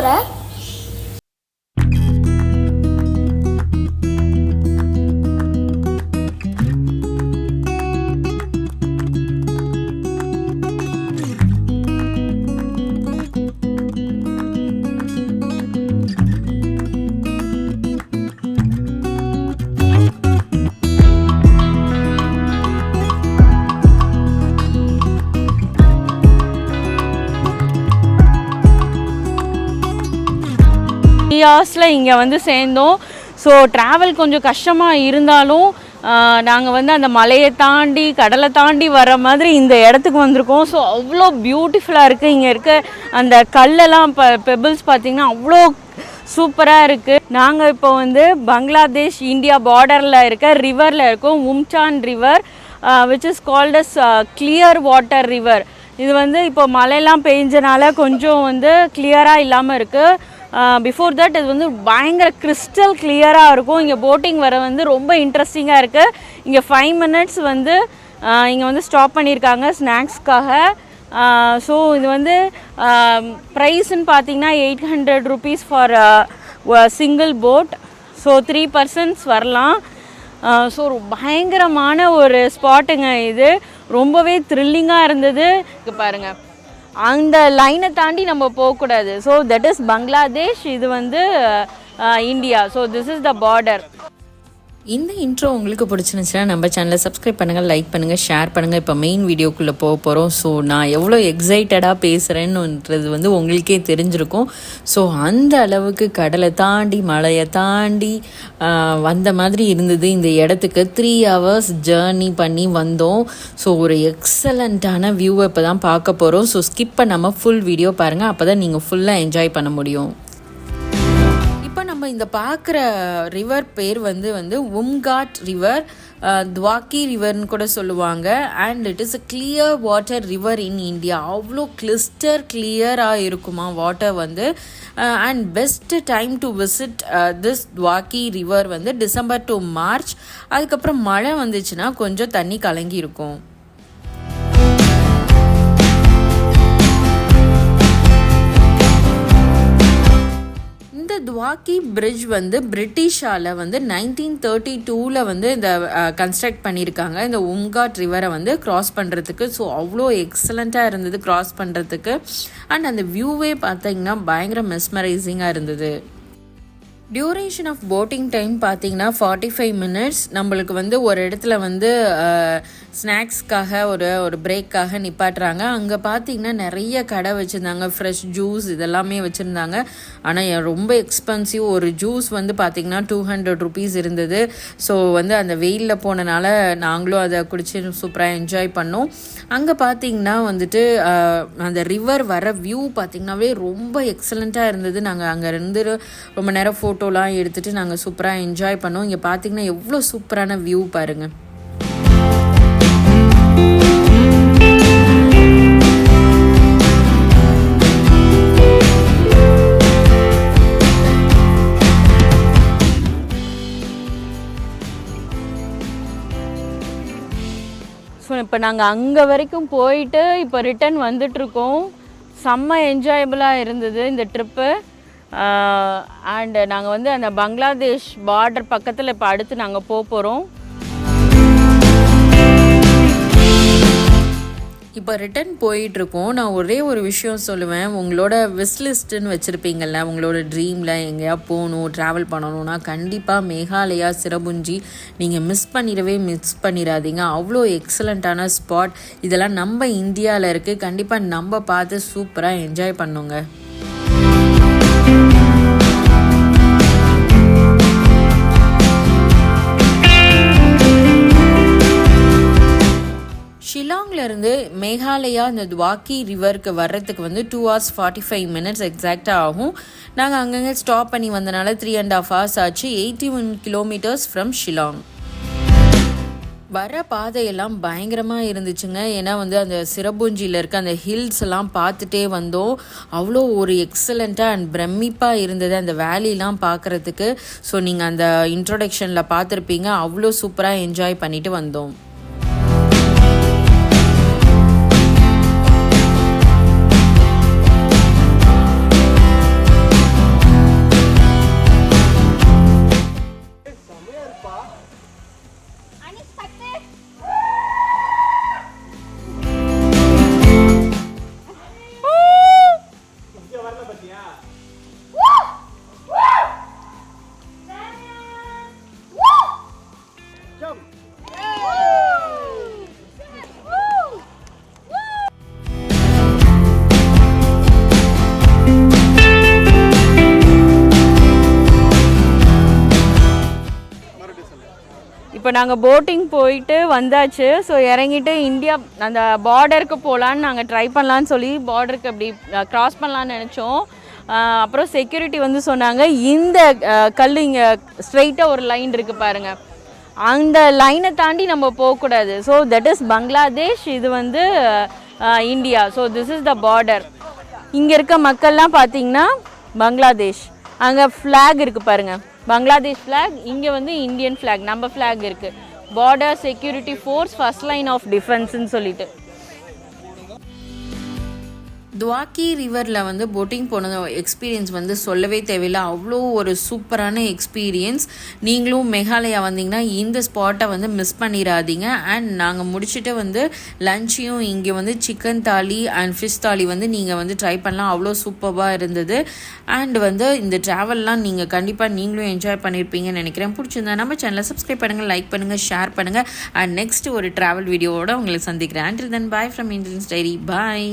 போகிறேன். ஹார்ஸில் இங்கே வந்து சேர்ந்தோம். ஸோ ட்ராவல் கொஞ்சம் கஷ்டமாக இருந்தாலும் நாங்கள் வந்து அந்த மலையை தாண்டி கடலை தாண்டி வர மாதிரி இந்த இடத்துக்கு வந்திருக்கோம். ஸோ அவ்வளோ பியூட்டிஃபுல்லாக இருக்குது. இங்கே இருக்க அந்த கல்லெல்லாம் பெபிள்ஸ் பார்த்திங்கன்னா அவ்வளோ சூப்பராக இருக்குது. நாங்கள் இப்போ வந்து பங்களாதேஷ் இந்தியா பார்டரில் இருக்க ரிவரில் இருக்கோம். உம்சான் river which is called as clear water river. இது வந்து இப்போ மழையெல்லாம் பெஞ்சனால கொஞ்சம் வந்து கிளியராக இல்லாமல் இருக்குது. பிஃபோர் தட் இது வந்து பயங்கர கிறிஸ்டல் கிளியராக இருக்கும். இங்கே போட்டிங் வர வந்து ரொம்ப இன்ட்ரெஸ்டிங்காக இருக்குது. இங்கே 5 minutes வந்து இங்கே வந்து ஸ்டாப் பண்ணியிருக்காங்க ஸ்நாக்ஸ்க்காக. ஸோ இது வந்து ப்ரைஸ்ன்னு பார்த்தீங்கன்னா 800 rupees for single boat. So 3 persons வரலாம். ஸோ பயங்கரமான ஒரு ஸ்பாட்டுங்க இது. ரொம்பவே த்ரில்லிங்காக இருந்தது. இங்கே பாருங்கள், அந்த லைனை தாண்டி நம்ம போகக்கூடாது. ஸோ தட் இஸ் பங்களாதேஷ், இது வந்து India. So this is the border. இந்த இன்ட்ரோ உங்களுக்கு பிடிச்சிருந்துச்சுன்னா நம்ம சேனலை சப்ஸ்கிரைப் பண்ணுங்கள், லைக் பண்ணுங்கள், ஷேர் பண்ணுங்கள். இப்போ மெயின் வீடியோக்குள்ளே போக போகிறோம். ஸோ நான் எவ்வளோ எக்ஸைட்டடாக பேசுகிறேன்னுன்றது வந்து உங்களுக்கே தெரிஞ்சிருக்கும். ஸோ அந்த அளவுக்கு கடலை தாண்டி மலையை தாண்டி வந்த மாதிரி இருந்தது. இந்த இடத்துக்கு 3 hours ஜேர்னி பண்ணி வந்தோம். ஸோ ஒரு எக்ஸலண்ட்டான வியூவை இப்போ தான் பார்க்க போகிறோம். ஸோ ஸ்கிப் பண்ணாமல் ஃபுல் வீடியோ பாருங்கள், அப்போ தான் நீங்கள் ஃபுல்லாக என்ஜாய் பண்ண முடியும். நம்ம இந்த பார்க்குற ரிவர் பேர் வந்து உம்காட் ரிவர், துவாக்கி ரிவர்னு கூட சொல்லுவாங்க. And it is a clear water river in India. அவ்வளோ கிளியராக இருக்குமா வாட்டர் வந்து. And best time to visit this Dawki river வந்து December to March. அதுக்கப்புறம் மழை வந்துச்சுன்னா கொஞ்சம் தண்ணி கலங்கி இருக்கும். துவாக்கி பிரிட்ஜ் வந்து பிரிட்டிஷால் வந்து 1932 வந்து இந்த கன்ஸ்ட்ரக்ட் பண்ணியிருக்காங்க இந்த உம்காட் ரிவரை வந்து கிராஸ் பண்ணுறதுக்கு. ஸோ அவ்வளோ எக்ஸலண்ட்டாக இருந்தது கிராஸ் பண்ணுறதுக்கு. அண்ட் அந்த வியூவே பார்த்தீங்கன்னா பயங்கர மெஸ்மரைசிங்காக இருந்தது. டியூரேஷன் ஆஃப் போட்டிங் டைம் பார்த்தீங்கன்னா 45 minutes. நம்மளுக்கு வந்து ஒரு இடத்துல வந்து ஸ்நாக்ஸ்க்காக ஒரு பிரேக்காக நிப்பாட்டுறாங்க. அங்கே பார்த்தீங்கன்னா நிறைய கடை வச்சுருந்தாங்க, ஃப்ரெஷ் ஜூஸ் இதெல்லாமே வச்சுருந்தாங்க. ஆனால் ரொம்ப எக்ஸ்பென்சிவ். ஒரு ஜூஸ் வந்து பார்த்திங்கன்னா 200 rupees இருந்தது. ஸோ வந்து அந்த வெயிலில் போனனால நாங்களும் அதை குடிச்சு சூப்பராக என்ஜாய் பண்ணோம். அங்கே பார்த்திங்கன்னா வந்துட்டு அந்த ரிவர் வர வியூ பார்த்திங்கனாவே ரொம்ப எக்ஸலண்ட்டாக இருந்தது. நாங்கள் அங்கே இருந்து ரொம்ப நேரம் ஃபோட்டோலாம் எடுத்துகிட்டு நாங்கள் சூப்பராக என்ஜாய் பண்ணோம். இங்கே பார்த்திங்கன்னா எவ்வளோ சூப்பரான வியூ பாருங்கள். ஸோ இப்போ நாங்கள் அங்கே வரைக்கும் போயிட்டு இப்போ ரிட்டன் வந்துட்ருக்கோம். செம்ம என்ஜாயபுளாக இருந்தது இந்த ட்ரிப்பு. அண்டு நாங்கள் வந்து அந்த பங்களாதேஷ் பார்டர் பக்கத்தில் இப்போ அடுத்து நாங்கள் போகிறோம். இப்போ ரிட்டன் போயிட்டுருக்கோம். நான் ஒரே ஒரு விஷயம் சொல்லுவேன். உங்களோட விஸ்லிஸ்ட்டுன்னு வச்சுருப்பீங்கள்ல, உங்களோட ட்ரீமில் எங்கேயா போகணும் ட்ராவல் பண்ணணுன்னா கண்டிப்பாக மேகாலயா சிரபுஞ்சி நீங்கள் மிஸ் பண்ணிடாதீங்க. அவ்வளோ எக்ஸலண்ட்டான ஸ்பாட். இதெல்லாம் நம்ம இந்தியாவில் இருக்குது. கண்டிப்பாக நம்ம பார்த்து சூப்பராக என்ஜாய் பண்ணுங்க. ஷிலாங்லேருந்து மேகாலயா இந்த துவாக்கி ரிவருக்கு வர்றதுக்கு வந்து 2 hours 45 minutes எக்ஸாக்டாக ஆகும். நாங்கள் அங்கங்கே ஸ்டாப் பண்ணி வந்தனால 3.5 hours ஆச்சு. 81 kilometers ஃப்ரம் ஷிலாங். வர பாதையெல்லாம் பயங்கரமாக இருந்துச்சுங்க. ஏன்னா வந்து அந்த சிரபுஞ்சியில் இருக்க அந்த ஹில்ஸ் எல்லாம் பார்த்துட்டே வந்தோம். அவ்வளோ ஒரு எக்ஸலண்ட்டாக அண்ட் பிரமிப்பாக இருந்தது அந்த வேலிலாம் பார்க்குறதுக்கு. ஸோ நீங்கள் அந்த இன்ட்ரோடக்ஷனில் பார்த்துருப்பீங்க. அவ்வளோ சூப்பராக என்ஜாய் பண்ணிட்டு வந்தோம். நாங்கள் போட்டிங் போயிட்டு வந்தாச்சு. ஸோ இறங்கிட்டு இந்தியா அந்த பார்டருக்கு போகலான்னு நாங்கள் ட்ரை பண்ணலான்னு சொல்லி பார்டருக்கு அப்படி க்ராஸ் பண்ணலான்னு நினச்சோம். அப்புறம் செக்யூரிட்டி வந்து சொன்னாங்க, இந்த கல் இங்கே ஸ்ட்ரெயிட்டாக ஒரு லைன் இருக்குது பாருங்கள், அந்த லைனை தாண்டி நம்ம போகக்கூடாது. ஸோ தட் இஸ் பங்களாதேஷ், இது வந்து India. So this is the border. இங்கே இருக்க மக்கள்லாம் பார்த்தீங்கன்னா பங்களாதேஷ், அங்கே ஃப்ளாக் இருக்குது பாருங்கள், பங்களாதேஷ் ஃப்ளாக், இங்கே வந்து இந்தியன் ஃப்ளாக், நம்ம ஃப்ளாக் இருக்குது. Border security force first line of டிஃபென்ஸ்ன்னு சொல்லிட்டு. துவாக்கி ரிவரில் வந்து போட்டிங் போன எக்ஸ்பீரியன்ஸ் வந்து சொல்லவே தேவையில்லை, அவ்வளோ ஒரு சூப்பரான எக்ஸ்பீரியன்ஸ். நீங்களும் மேகாலயா வந்தீங்கன்னா இந்த ஸ்பாட்டை வந்து மிஸ் பண்ணிடாதீங்க. அண்ட் நாங்கள் முடிச்சுட்டு வந்து லஞ்சையும் இங்கே வந்து சிக்கன் தாலி அண்ட் ஃபிஷ் தாலி வந்து நீங்கள் வந்து ட்ரை பண்ணலாம், அவ்வளோ சூப்பராக இருந்தது. அண்ட் வந்து இந்த ட்ராவல்லாம் நீங்கள் கண்டிப்பாக நீங்களும் என்ஜாய் பண்ணியிருப்பீங்கன்னு நினைக்கிறேன். பிடிச்சிருந்தா நம்ம சேனலை சப்ஸ்கிரைப் பண்ணுங்கள், லைக் பண்ணுங்கள், ஷேர் பண்ணுங்கள். அண்ட் நெக்ஸ்ட் ஒரு ட்ராவல் வீடியோவோட உங்களை சந்திக்கிறேன். Until then bye from Indians diary. Bye.